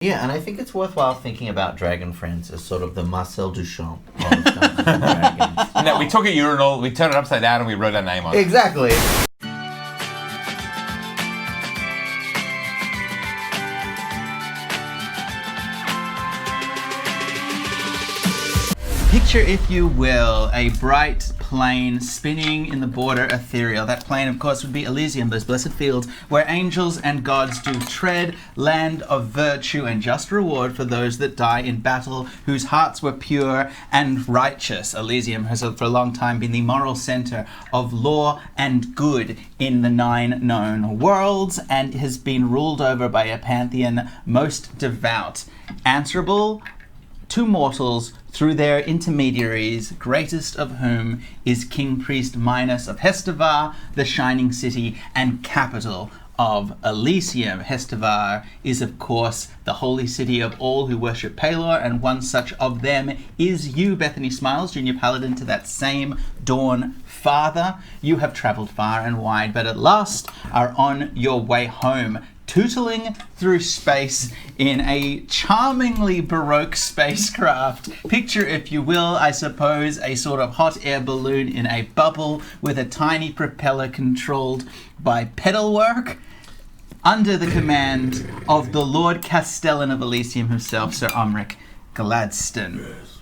Yeah, and I think it's worthwhile thinking about Dragon Friends as sort of the Marcel Duchamp of Dungeons and Dragons. No, we took a urinal, we turned it upside down, and we wrote our name on it. Exactly. Picture, if you will, a bright plane spinning in the border ethereal. That plane, of course, would be Elysium, those blessed fields where angels and gods do tread, land of virtue and just reward for those that die in battle, whose hearts were pure and righteous. Elysium has for a long time been the moral center of law and good in the 9 known worlds, and has been ruled over by a pantheon most devout, answerable to mortals through their intermediaries, greatest of whom is King Priest Minos of Hestevar, the shining city and capital of Elysium. Hestevar is, of course, the holy city of all who worship Pelor, and one such of them is you, Bethanee Smiles, junior paladin to that same Dawn Father. You have travelled far and wide, but at last are on your way home, tootling through space in a charmingly Baroque spacecraft. Picture, if you will, I suppose, a sort of hot air balloon in a bubble with a tiny propeller controlled by pedalwork, under the command of the Lord Castellan of Elysium himself, Sir Omric Gladstone. Yes.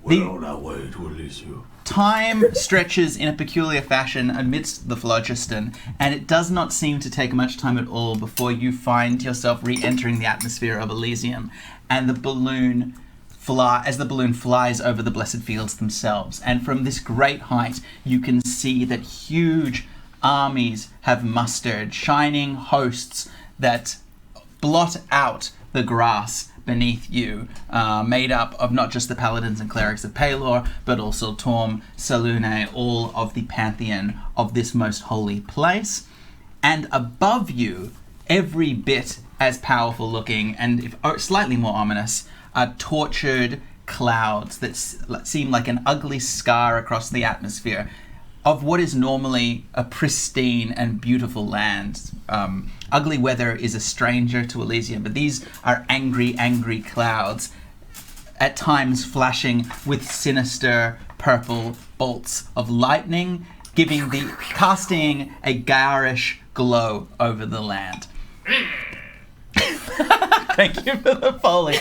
We're on our way to Elysium. Time stretches in a peculiar fashion amidst the phlogiston, and it does not seem to take much time at all before you find yourself re-entering the atmosphere of Elysium, and the balloon flies over the blessed fields themselves. And from this great height, you can see that huge armies have mustered, shining hosts that blot out the grass beneath you, made up of not just the paladins and clerics of Pelor, but also Torm, Salune, all of the pantheon of this most holy place. And above you, every bit as powerful looking and slightly more ominous, are tortured clouds that seem like an ugly scar across the atmosphere of what is normally a pristine and beautiful land. Ugly weather is a stranger to Elysium, but these are angry, angry clouds, at times flashing with sinister purple bolts of lightning, casting a garish glow over the land. Thank you for the foley.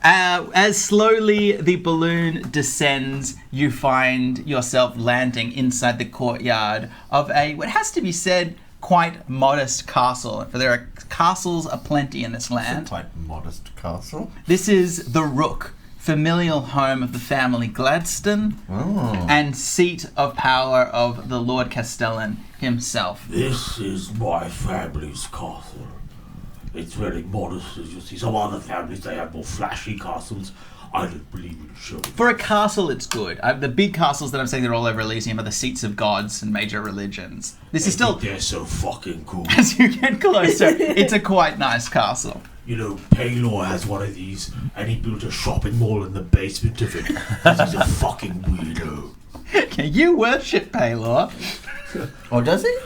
As slowly the balloon descends, you find yourself landing inside the courtyard of what has to be said, quite modest castle. For there are castles aplenty in this land. It's a quite modest castle. This is the Rook, familial home of the family Gladstone, and seat of power of the Lord Castellan himself. This is my family's castle. It's very modest, as you see. Some other families, they have more flashy castles. I don't believe in show. For a castle, it's good. The big castles that I'm saying they're all over Elysium are the seats of gods and major religions. This is still... They're so fucking cool. As you get closer, it's a quite nice castle. You know, Pelor has one of these, and he built a shopping mall in the basement of it. He's a fucking weirdo. You worship Pelor. Oh, does he?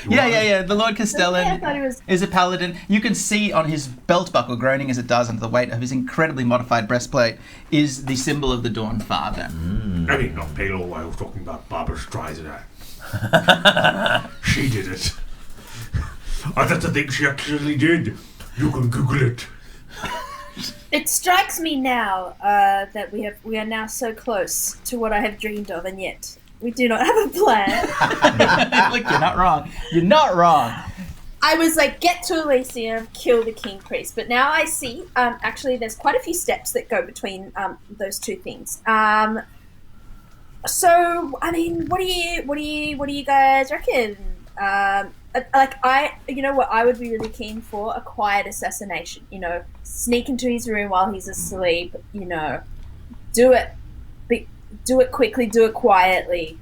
Yeah. The Lord Castellan I thought he was... is a paladin. You can see on his belt buckle, groaning as it does under the weight of his incredibly modified breastplate, is the symbol of the Dawn Father. I mean, not Pelor, I was talking about Barbara Streisand. She did it. That's the thing she actually did. You can Google it. It strikes me now that we are now so close to what I have dreamed of, and yet we do not have a plan. Look, you're not wrong. You're not wrong. I was like, get to Elysium, kill the King Priest. But now I see, actually, there's quite a few steps that go between those two things. So, I mean, what do you guys reckon? You know what I would be really keen for? A quiet assassination. You know, sneak into his room while he's asleep. You know, do it quickly, do it quietly.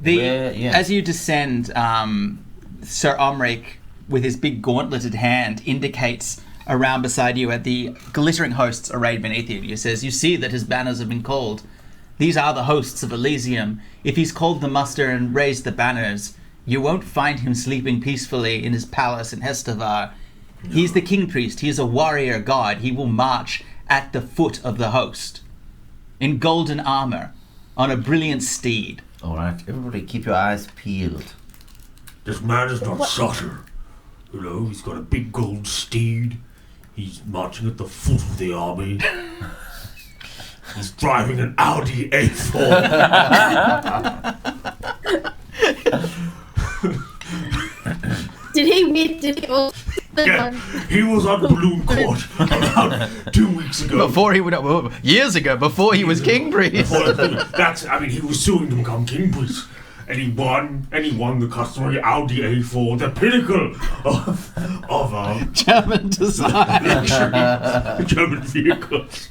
As you descend, Sir Omric, with his big gauntleted hand, indicates around beside you at the glittering hosts arrayed beneath you. He says, "You see that his banners have been called. These are the hosts of Elysium. If he's called the muster and raised the banners, you won't find him sleeping peacefully in his palace in Hestevar. He's the king priest. He is a warrior god. He will march at the foot of the host in golden armor on a brilliant steed. All right, everybody, keep your eyes peeled. This man is not subtle. You know, he's got a big gold steed. He's marching at the foot of the army. He's driving an Audi A4. Did he win? Did he also? Yeah, he was on balloon court about 2 weeks ago. Before he would, years ago, before he was king priest. He was suing to become king priest. And he won the customary Audi A4, the pinnacle of German design. German vehicles.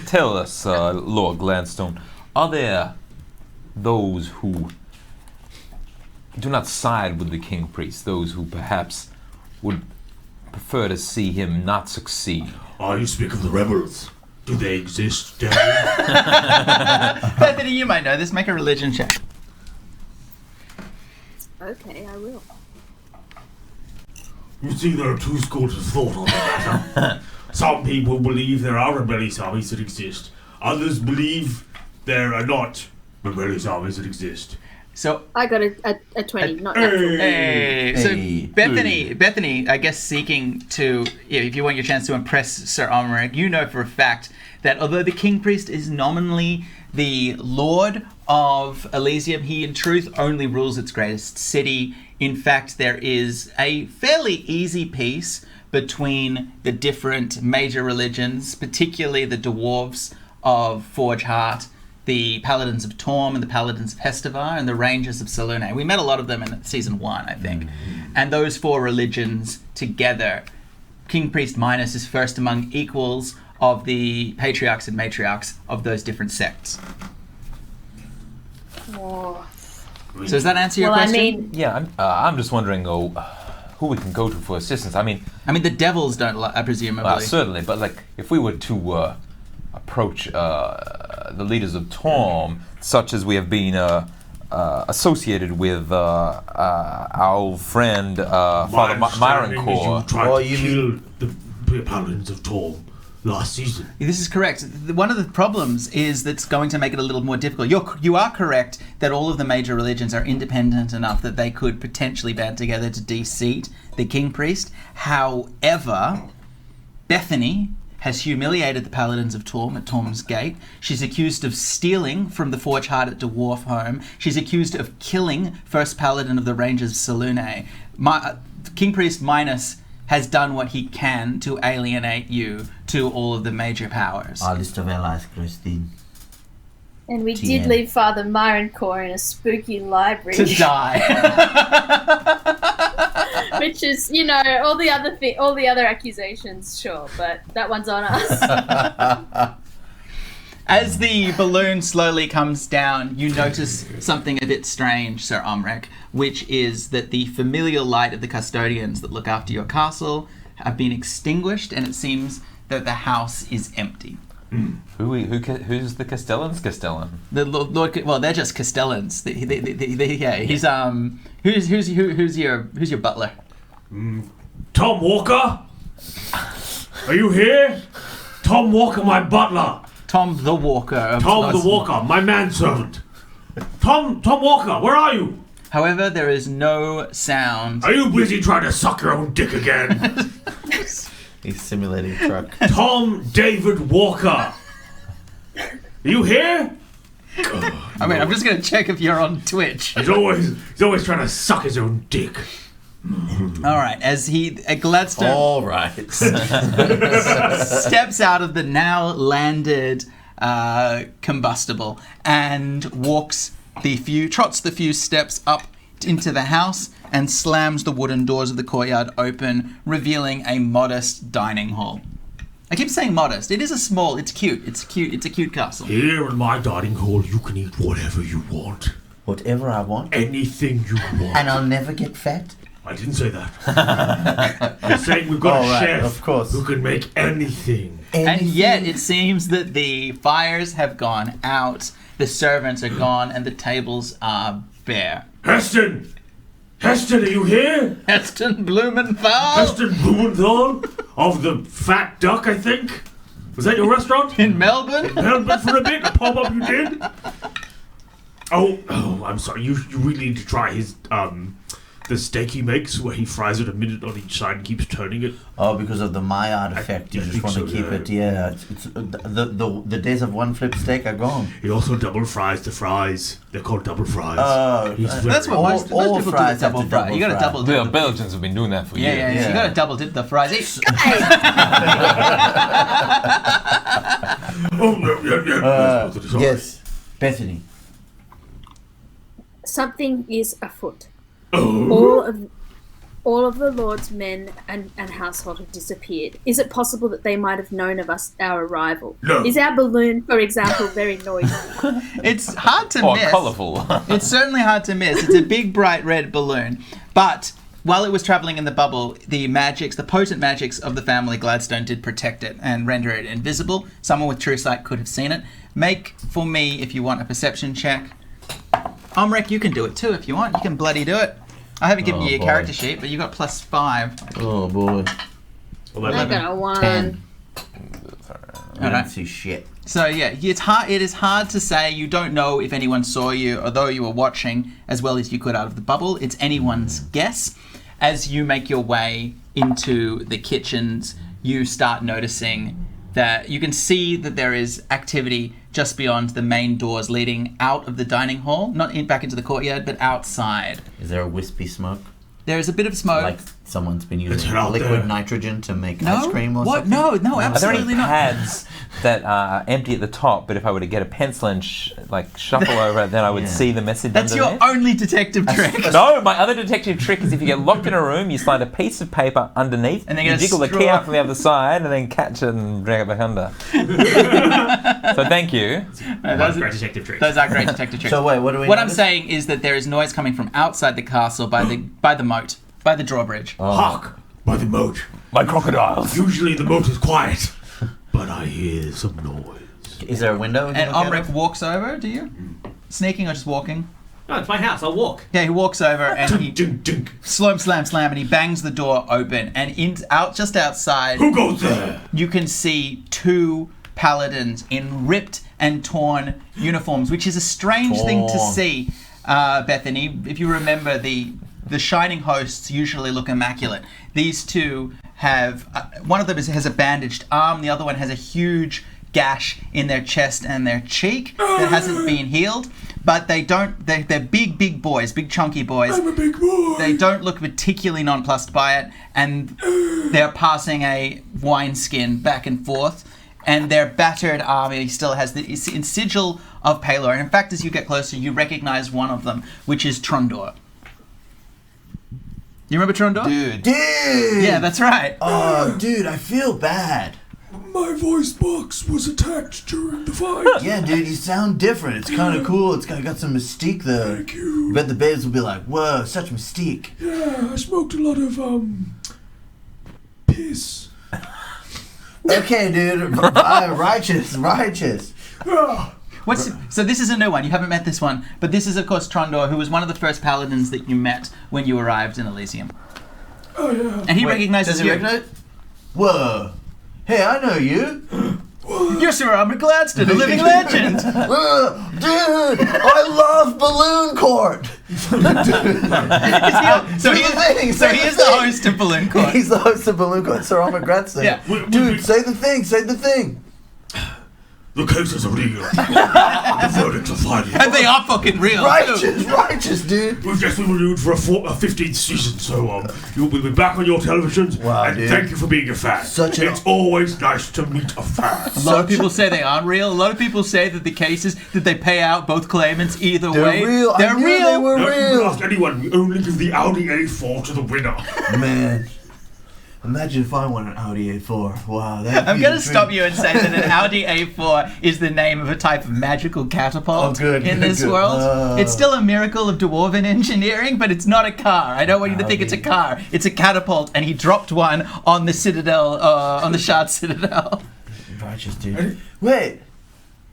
Tell us, Lord Gladstone, are there those who do not side with the king priest, those who perhaps would prefer to see him not succeed? You speak of the rebels. Do they exist, Dad? Bethany, you might know this. Make a religion check. Okay, I will. You see, there are two schools of thought on the matter. Some people believe there are rebellious armies that exist. Others believe there are not rebellious armies that exist. So I got a 20, not natural. Hey. So Hey. Bethany, I guess seeking to, if you want your chance to impress Sir Omeric, you know for a fact that although the king priest is nominally the lord of Elysium, he in truth only rules its greatest city. In fact, there is a fairly easy peace between the different major religions, particularly the dwarves of Forge Heart, the Paladins of Torm and the Paladins of Hestevar, and the Rangers of Salune. We met a lot of them in season 1, I think. And those 4 religions together, King Priest Minos is first among equals of the patriarchs and matriarchs of those different sects. Oh. So does that answer your Well, question? I mean, Yeah, I'm just wondering, who we can go to for assistance. I mean, the devils don't, presumably. certainly, but like, if we were to approach the leaders of Torm, such as we have been associated with our friend Father Myroncore. You tried to kill the Paladins of Torm last season. This is correct. One of the problems is that's going to make it a little more difficult. You are correct that all of the major religions are independent enough that they could potentially band together to de-seat the king priest. However, Bethanee has humiliated the Paladins of Torm at Torm's Gate. She's accused of stealing from the Forge Heart at Dwarf Home. She's accused of killing First Paladin of the Rangers Salune. King Priest Minos has done what he can to alienate you to all of the major powers. Our list of allies, Christine. and we TM. did leave Father Myroncore in a spooky library. To die. Which is, all the other accusations, sure, but that one's on us. As the balloon slowly comes down, you notice something a bit strange, Sir Omeric, which is that the familial light of the custodians that look after your castle have been extinguished, and it seems that the house is empty. Who's the Castellans? Castellan. The Lord, well, they're just Castellans. He's who's your butler? Tom Walker? Are you here? Tom Walker, my butler. Tom the Walker. Tom the Walker, my manservant. Tom Walker, where are you? However, there is no sound. Are you busy trying to suck your own dick again? He's simulating truck. Tom David Walker. Are you here? I'm just going to check if you're on Twitch. He's always trying to suck his own dick. All right, as Gladstone All right. steps out of the now landed combustible and trots the few steps up into the house and slams the wooden doors of the courtyard open, revealing a modest dining hall. I keep saying modest. It is it's cute. It's a cute castle. Here in my dining hall, you can eat whatever you want. Whatever I want. Anything you want. And I'll never get fat. I didn't say that. I'm saying we've got a chef of course. who can make anything. And yet it seems that the fires have gone out, the servants are gone, and the tables are bare. Heston! Heston, are you here? Heston Blumenthal. Heston Blumenthal of the Fat Duck, I think. Was that your restaurant? In Melbourne. Melbourne for a bit. A pop-up you did. Oh, I'm sorry. You really need to try his the steak he makes, where he fries it a minute on each side and keeps turning it. Oh, because of the Maillard effect, you I just think want to so, keep yeah. it. Yeah, it's the days of one flip steak are gone. He also double fries the fries. They're called double fries. He's very- That's what most all people do. fries have Double to fry. double You got to fry. double dip. The the- Belgians have been doing that for Yeah, years. yeah. You got to double dip the fries. Oh no, yeah. Yes, Bethany. Something is afoot. Oh. All of the Lord's men and household have disappeared. Is it possible that they might have known of our arrival? No. Is our balloon, for example, very noisy? It's hard to Or miss. colourful. It's certainly hard to miss. It's a big, bright red balloon. But while it was travelling in the bubble, the potent magics of the family Gladstone did protect it and render it invisible. Someone with true sight could have seen it. Make, for me, if you want, a perception check. Omric, you can do it too if you want. You can bloody do it. I haven't given you your boy. character sheet, but you got +5. Oh boy, I got a 1. 10. I Alright. don't see shit. So yeah, it's hard. It is hard to say. You don't know if anyone saw you, although you were watching as well as you could out of the bubble. It's anyone's guess. As you make your way into the kitchens, you start noticing that you can see that there is activity just beyond the main doors leading out of the dining hall, not back into the courtyard, but outside. Is there a wispy smoke? There is a bit of smoke. Like someone's been using it out liquid there. nitrogen to make no, ice cream or what? something? No, Are there any absolutely not. pads that are empty at the top, but if I were to get a pencil and shuffle over it, then I would Yeah. see the message That's your underneath? only detective trick. No, my other detective trick is if you get locked in a room, you slide a piece of paper underneath, And then you you jiggle the straw. key out from the other side, and then catch it and drag it back under. So thank you. Those Great are, detective tricks. those are great detective tricks. So wait, what do we? What I'm notice? saying is that there is noise coming from outside the castle by the moat, by the drawbridge. Hark! By the moat. My crocodiles. Usually the moat is quiet, but I hear some noise. Is there a window? we can And look out Omric of? walks over. Do you? Sneaking or just walking? No, it's my house. I'll walk. Yeah, he walks over and he Dink, dink. slam, and he bangs the door open. And just outside, Who goes there? you can see 2 paladins in ripped and torn uniforms, which is a strange thing to Torn. see, Bethanee. If you remember, the Shining Hosts usually look immaculate. These 2 have, one of them has a bandaged arm, the other one has a huge gash in their chest and their cheek that hasn't been healed. But they're big boys, big chunky boys. I'm a big boy. They don't look particularly nonplussed by it, and they're passing a wineskin back and forth, and their battered army still has the sigil of Palor. And in fact, as you get closer, you recognize one of them, which is Trondor. You remember Trondor? Dude. Dude. Yeah, that's right. Oh, dude, I feel bad. My voice box was attacked during the fight. Yeah, dude, you sound different. It's kind of cool. It's got some mystique there. Thank you. I bet the babes will be like, "Whoa, such mystique." Yeah, I smoked a lot of piss. Okay, dude, righteous. Ah, So this is a new one. You haven't met this one, but this is of course Trondor, who was one of the first paladins that you met when you arrived in Elysium, oh yeah. and he Wait, recognizes does he you. recognize? Whoa, hey, I know you. You're Sir Omric Gladstone, a living legend. Whoa, dude, I love Balloon Court. So he is the host of Balloon Court. He's the host of Balloon Court, Sir Omric Gladstone. Yeah. Dude, say the thing. The cases are real. The verdicts are final. And they are fucking real. too. Righteous, dude. We've just been renewed for a 15th season, so you'll be back on your televisions. Wow, and dude. thank you for being a fan. It's always nice to meet a fan. A lot of people say they aren't real. A lot of people say that the cases that they pay out both claimants either They're way. real. They're I knew real. they were No, you can real. ask anyone. We only give the Audi A4 to the winner. Man, imagine if I won an Audi A4. Wow, that. I'm going to stop you and say that an Audi A4 is the name of a type of magical catapult Oh, good, in good, this good. world. Oh. It's still a miracle of dwarven engineering, but it's not a car. I don't want you to think it's a car. It's a catapult, and he dropped one on the Citadel, on the Shard Citadel. Righteous, dude. Wait,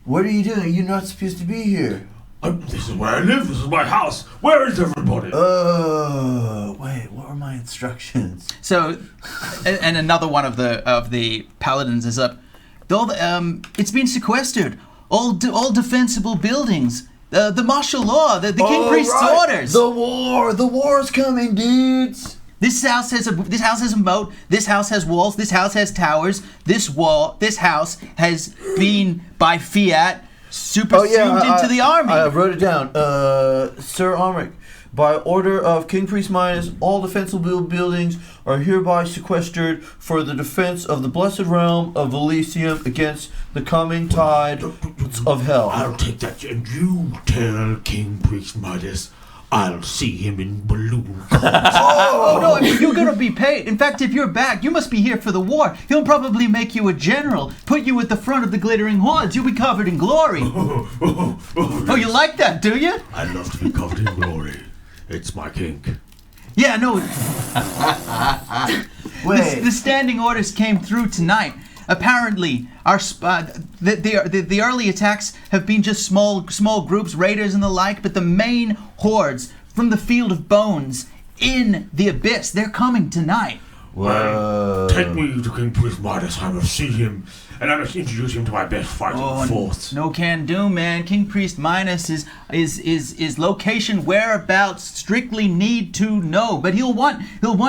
what are you doing? You're not supposed to be here. This is where I live. This is my house. Where is everybody? Wait, what were my instructions? So, and another one of the paladins is up. It's been sequestered. All defensible buildings. The martial law. The king priest's orders. The war's coming, dudes. This house has a moat. This house has walls. This house has towers. This house has been by fiat superseded into the army. I wrote it down. Sir Omric, by order of King Priest Midas, all defensible buildings are hereby sequestered for the defense of the blessed realm of Elysium against the coming tide of hell. I'll take that, and you tell King Priest Midas I'll see him in balloon. Oh no! You're gonna be paid. In fact, if you're back, you must be here for the war. He'll probably make you a general, put you at the front of the glittering hordes. You'll be covered in glory. Oh, you like that, do you? I'd love to be covered in glory. It's my kink. Yeah, no. Wait. The standing orders came through tonight. Apparently, the early attacks have been just small groups, raiders and the like, but the main hordes from the Field of Bones in the Abyss, they're coming tonight. Whoa. Take me to King Priest Midas. I must see him, and I must introduce him to my best fighting force. No can do, man. King Priest Midas is location whereabouts strictly need to know, but he'll want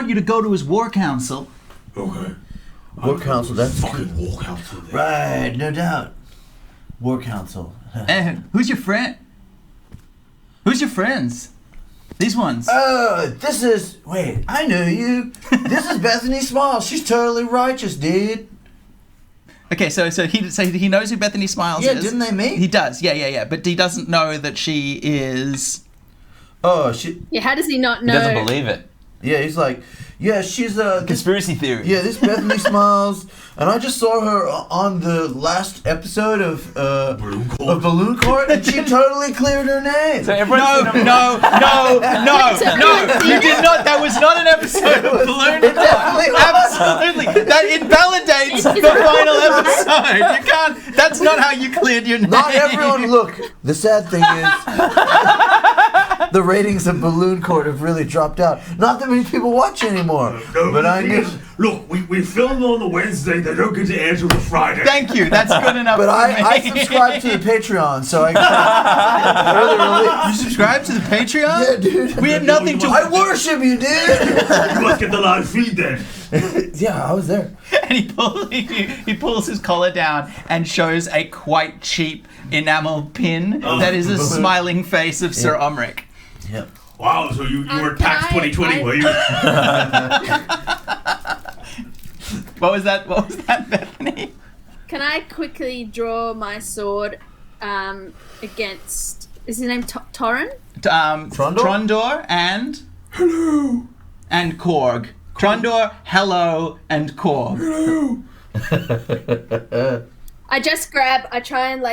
you to go to his war council. Okay. War council, that's fucking war council. There. right, no doubt. War council. Who's your friend? Who's your friends? These ones. This is... Wait, I know you. This is Bethanee Smiles. She's totally righteous, dude. Okay, so he knows who Bethanee Smiles Yeah, is. didn't they meet? He does. Yeah. But he doesn't know that she is. Oh, she... Yeah, how does he not know? He doesn't believe it. Yeah, he's like, yeah, she's Conspiracy theory. Yeah, this Bethanee Smiles, and I just saw her on the last episode of Balloon Court, and she totally cleared her name. So No, everyone's you did not. That was not an episode of Balloon Court. Absolutely, that invalidates the final episode. You can't. That's not how you cleared your name. Not everyone. Look, the sad thing is, the ratings of Balloon Court have really dropped out. Not that many people watch anymore. No, but I knew. Look, we film on the Wednesday. They don't get to air till the Friday. Thank you. That's good enough. But for I me. subscribe to the Patreon, so I early release. You subscribe to the Patreon? Yeah, dude. We have nothing to. I worship you, dude. You must get the live feed then. Yeah, I was there. And he pulls his collar down and shows a quite cheap enamel pin that is a smiling face of Sir Omric. Yep. Wow, so you were PAX 2020, were you? What was that, Bethany? Can I quickly draw my sword against... Is his name Torrin? Trondor and... Hello. And Korg. Trondor, hello, and Korg. Hello. I try and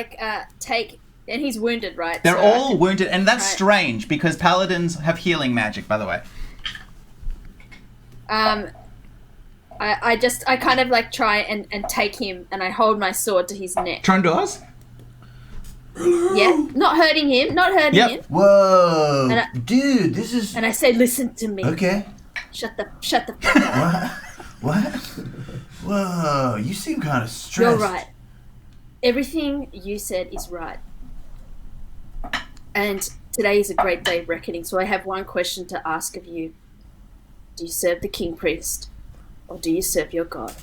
take... And he's wounded, right? They're So all wounded, and that's Right. strange because paladins have healing magic, by the way. I kind of try and take him, and I hold my sword to his neck. Trondor's? Yeah, not hurting him. Yep. Whoa, And dude, this is And I say, listen to me. okay. Shut the fuck up. What? Whoa, you seem kind of stressed. You're right. Everything you said is right. And today is a great day of reckoning, so I have one question to ask of you. Do you serve the king priest, or do you serve your god?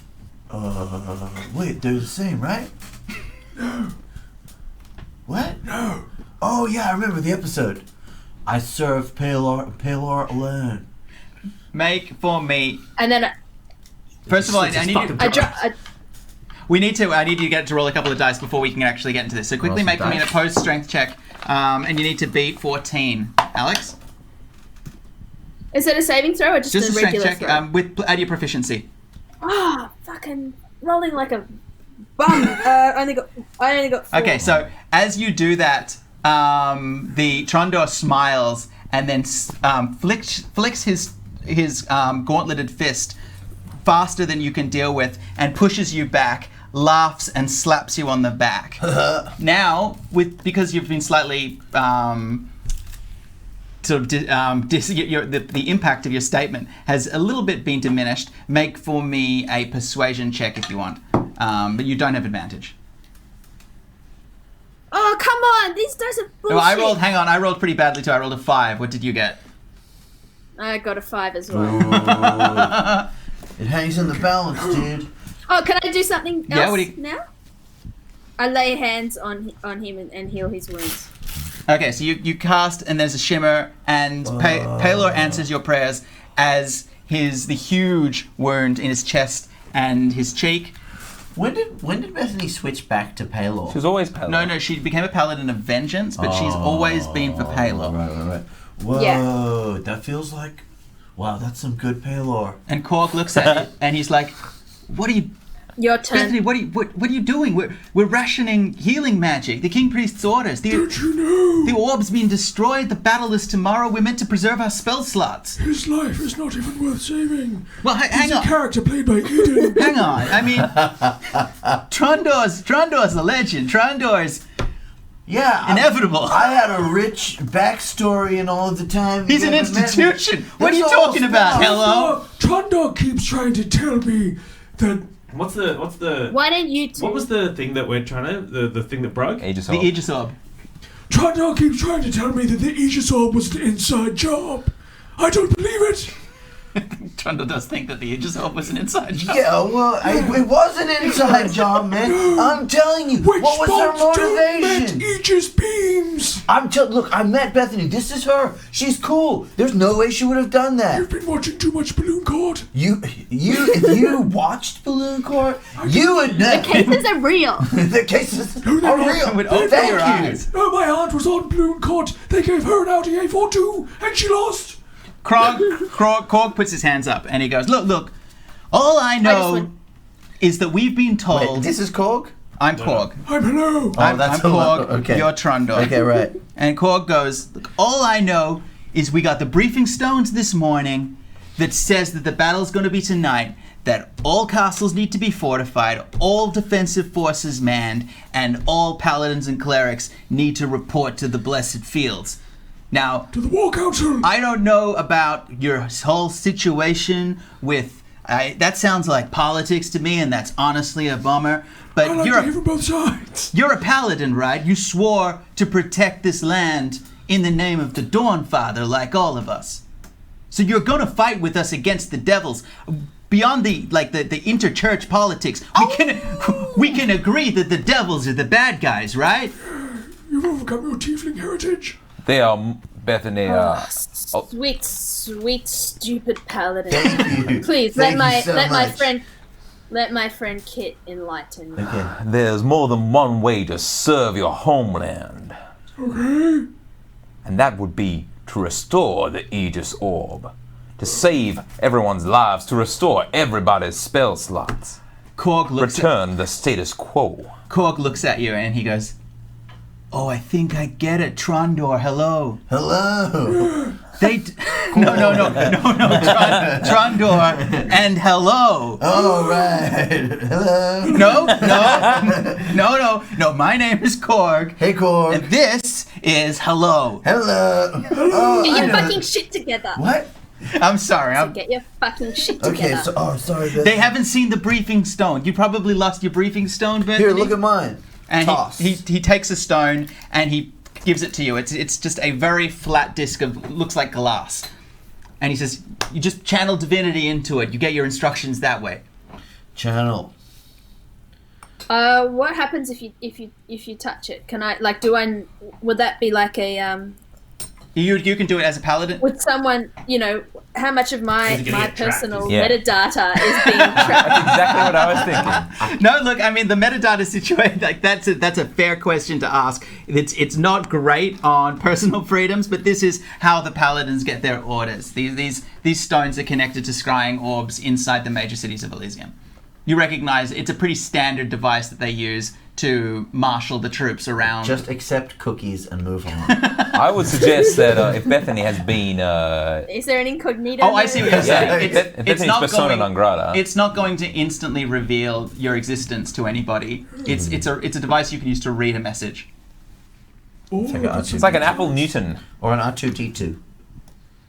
Wait, they're the same, right? No. What? No. Oh yeah, I remember the episode. I serve Palor alone. Make for me. And then First of all, I need you. I need you to get to roll a couple of dice before we can actually get into this. So quickly Roll some make for me an dice. opposed strength check, and you need to beat 14. Alex? is it a saving throw or just Just a a strength regular check throw? add your proficiency. Fucking rolling like a bum. I only got 4. Okay, so as you do that, the Trondor smiles and then flicks his gauntleted fist faster than you can deal with and pushes you back laughs and slaps you on the back. Now, because you've been slightly the impact of your statement has a little bit been diminished. Make for me a persuasion check if you want, but you don't have advantage. Oh, come on! These dice are bullshit. No, I rolled pretty badly too. I rolled a 5. What did you get? I got a 5 as well. Ooh. It hangs in the balance, dude. Oh, can I do something else Yeah, what do you... now? I lay hands on him and heal his wounds. Okay, so you cast, and there's a shimmer, and Palor answers your prayers as the huge wound in his chest and his cheek. When did Bethanee switch back to Palor? She was always Palor. No, she became a paladin of vengeance, but she's always been for Palor. Right. Whoa, Yeah. that feels like... Wow, that's some good Palor. And Cork looks at it, and he's like, "What are you... Your turn. Bethanee, what are you doing? We're rationing healing magic. The King Priest's orders. Don't you know? The orb's being destroyed. The battle is tomorrow. We're meant to preserve our spell slots." His life is not even worth saving. Well, hang He's on. a character played by Eden. Hang on. I mean, Trondor's a legend. Trondor's Yeah, inevitable. I had a rich backstory and all of the time. He's an institution. What are you talking about? Hello? Trondor keeps trying to tell me that... What's the? Why don't you two? What was the thing that we're trying to the thing that broke? Aegis The Orb. Aegis Orb. Trondor keeps trying to tell me that the Aegis Orb was an inside job. I don't believe it. Trundle does think that the Aegis Orb was an inside job. Yeah, well, it was an inside job, man. I'm telling you. Which What was her bombs don't motivation? met Aegis beams. Look, I met Bethanee. This is her. She's cool. There's no way she would have done that. You've been watching too much Balloon Court. If you watched Balloon Court, you would know. Cases are real. The cases No, they're are not. real. Would open Thank your you. eyes. No, my aunt was on Balloon Court. They gave her an Audi A42 and she lost. Cork puts his hands up and he goes, look, all I know is that we've been told... Wait, this is Korg? I'm Cork. I'm hello. I'm that's Cork, okay. you're Trundle. Okay, right. And Cork goes, look, all I know is we got the briefing stones this morning that says that the battle's going to be tonight, that all castles need to be fortified, all defensive forces manned, and all paladins and clerics need to report to the Blessed Fields. Now, To the War Council. I don't know about your whole situation with... that sounds like politics to me, and that's honestly a bummer. But I like to hear from both sides. you're a paladin, right? You swore to protect this land in the name of the Dawnfather, like all of us. So you're gonna fight with us against the devils. Beyond the interchurch politics, we can agree that the devils are the bad guys, right? You've overcome your tiefling heritage. They are Bethanee. Sweet, stupid paladin. Thank you. Please Thank let you so my friend Kit enlighten me. Okay. There's more than one way to serve your homeland. Okay. And that would be to restore the Aegis Orb. To save everyone's lives, to restore everybody's spell slots. Cork looks Return the status quo. Cork looks at you and he goes, "Oh, I think I get it, Trondor. Hello." Hello. Trondor and hello. All right. Hello. No. My name is Korg, Hey, Korg. and this is hello. Hello. Oh, Get I your know. fucking shit together. What? I'm sorry. Get your fucking shit Okay, together. sorry. They haven't seen the briefing stone. You probably lost your briefing stone, Bethany. Here, look at mine. And Toss. he takes a stone and he gives it to you. It's just a very flat disc of looks like glass. And he says, "You just channel divinity into it. You get your instructions that way." Channel. What happens if you touch it? Can I would that be like a You can do it as a paladin. would someone, how much of my Is it gonna get tracked? personal Yeah. metadata is being tracked? Exactly what I was thinking. No, look, I mean the metadata situation, that's a fair question to ask. It's not great on personal freedoms, but this is how the paladins get their orders. These stones are connected to scrying orbs inside the major cities of Elysium. You recognize it's a pretty standard device that they use to marshal the troops around. Just accept cookies and move on. I would suggest that if Bethanee has been... Is there an incognito? Oh, I see what you're saying. Bethanee's persona non grata. It's not going to instantly reveal your existence to anybody. It's a device you can use to read a message. It's like an Apple Newton. Or an R2D2.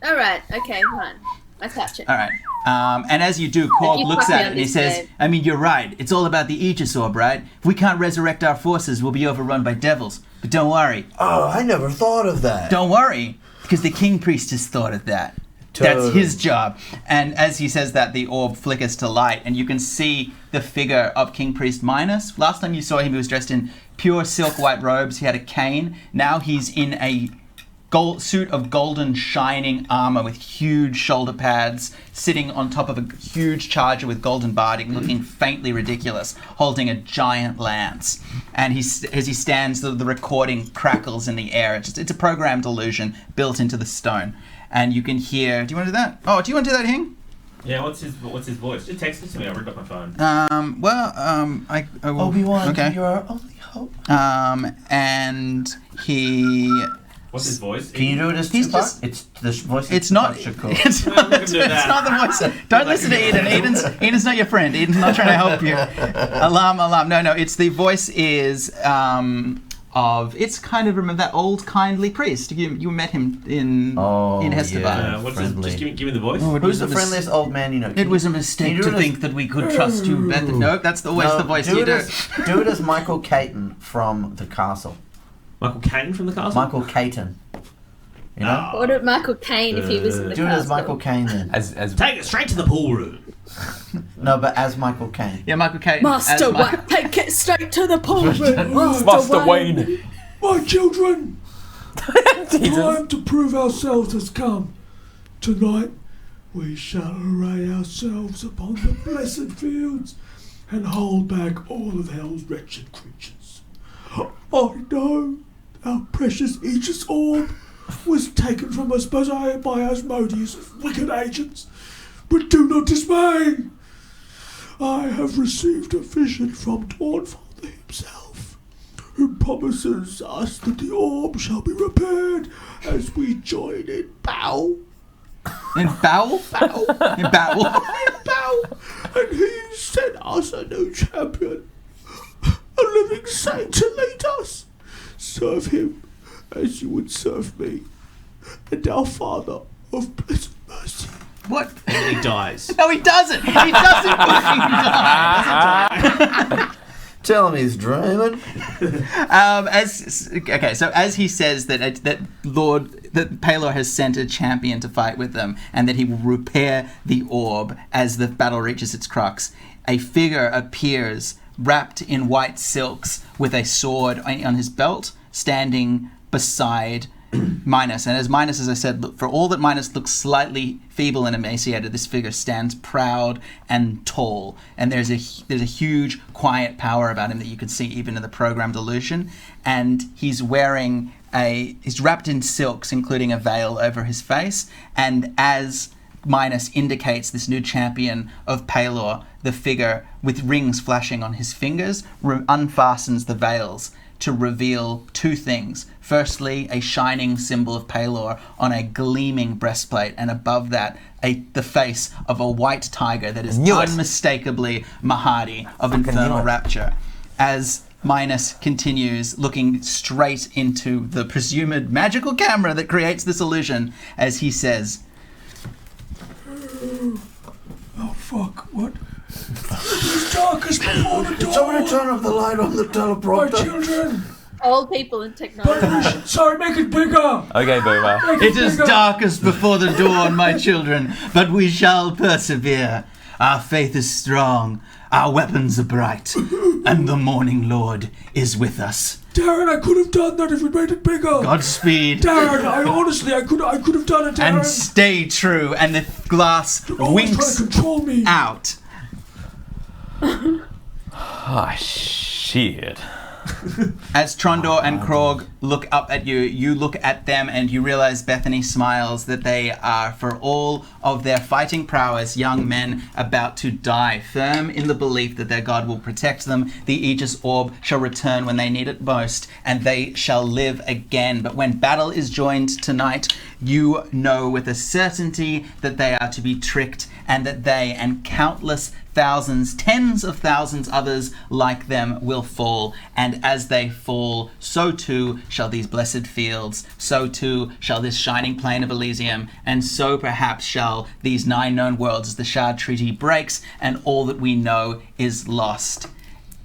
All right. Okay. Fine. I touch it. All right. And as you do, Korg you looks fuck me at it on and he this says, day. I mean, you're right. It's all about the Aegis Orb, right? If we can't resurrect our forces, we'll be overrun by devils. But don't worry. Oh, I never thought of that. Don't worry. Because the King Priest has thought of that. That's his job. And as he says that, the orb flickers to light, and you can see the figure of King Priest Minos. Last time you saw him, he was dressed in pure silk white robes. He had a cane. Now he's in a suit of golden shining armor with huge shoulder pads, sitting on top of a huge charger with golden barding, looking faintly ridiculous, holding a giant lance. And as he stands, the recording crackles in the air. It's a programmed illusion built into the stone. And you can hear... Do you want to do that? Oh, do you want to do that, Hing? Yeah, what's his voice? Just text it to me. I'll read it off my phone. I will... Obi-Wan, okay. you're our only hope. And he... What's his voice? Can you do it as He's Tupac? just- It's the voice of It's not. Tupac Shakur. It's No, not, we can do that. it's not the voice. Don't listen to Eden. Eden's not your friend. Eden's not trying to help you. Alarm. No. It's the voice is of. It's kind of remember that old kindly priest. You met him in Hestevar. yeah. What's Friendly. just give me the voice. Oh, it Who's was the a friendliest old man you know? It was a Can mistake you do to it as- think that we could trust you, Beth. No, that's always the voice you do. Do it as Michael Caton from The Castle. Michael Caine from the castle. Michael Caton. You know? What would Michael Caine if he was in the Do it as castle? Michael Caine then. As Take it straight to the pool room. No, but as Michael Caine. Yeah, Michael Caine. Master Wayne, take it straight to the pool room. Master Wayne. My children, time to prove ourselves has come. Tonight we shall array ourselves upon the blessed fields and hold back all of hell's wretched creatures. I know our precious Aegis Orb was taken from us by Asmodeus' wicked agents, but do not dismay. I have received a vision from Dawnfather himself, who promises us that the orb shall be repaired as we join in bow. In Bowel? In Bowel. In bow, and he sent us a new champion, a living saint to lead us. Serve him as you would serve me, and our Father of blessed mercy. What? And he dies. No, he doesn't. He doesn't fucking die. Tell him he's dreaming. So as he says that Palor has sent a champion to fight with them, and that he will repair the orb as the battle reaches its crux, a figure appears wrapped in white silks with a sword on his belt, standing beside Minos. And as Minos, as I said, for all that Minos looks slightly feeble and emaciated, this figure stands proud and tall. And there's a huge, quiet power about him that you can see even in the programmed illusion. And he's he's wrapped in silks, including a veil over his face. And as Minos indicates this new champion of Palor, the figure with rings flashing on his fingers unfastens the veils to reveal two things. Firstly, a shining symbol of Palor on a gleaming breastplate, and above that, the face of a white tiger that is unmistakably Mahadi of Infernal Rapture. As Minos continues looking straight into the presumed magical camera that creates this illusion, as he says, Oh fuck, what? It's darkest before the dawn. Somebody turn off the light on the My teleprompter. children! Old people and technology. Sorry, make it bigger! Okay, Boomer. "It is darkest before the dawn, my children, but we shall persevere. Our faith is strong, our weapons are bright, and the morning Lord is with us. Darren, I could have done that if we made it bigger! Godspeed, Darren, I could have done it, Darren! and stay true." And the glass You're always trying winks to control me! out. Ah, shit. As Trondor and Krog look up at you, you look at them and you realize Bethanee smiles that they are, for all of their fighting prowess, young men about to die, firm in the belief that their God will protect them. The Aegis Orb shall return when they need it most, and they shall live again. But when battle is joined tonight, you know with a certainty that they are to be tricked, and that they and countless thousands, tens of thousands others like them will fall. And as they fall, so too shall these blessed fields, so too shall this shining plain of Elysium, and so perhaps shall these 9 known worlds as the Shard Treaty breaks and all that we know is lost.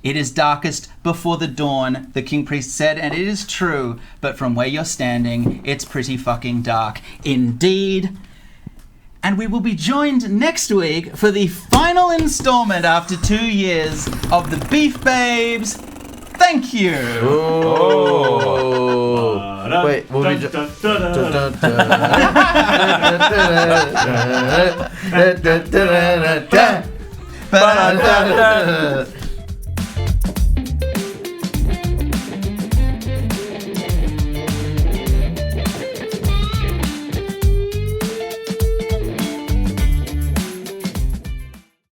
It is darkest before the dawn, the King Priest said, and it is true, but from where you're standing, it's pretty fucking dark indeed. And we will be joined next week for the final installment after 2 years of the Beef Babes. Thank you. Oh. Wait, we'll be Ba-da-da-da.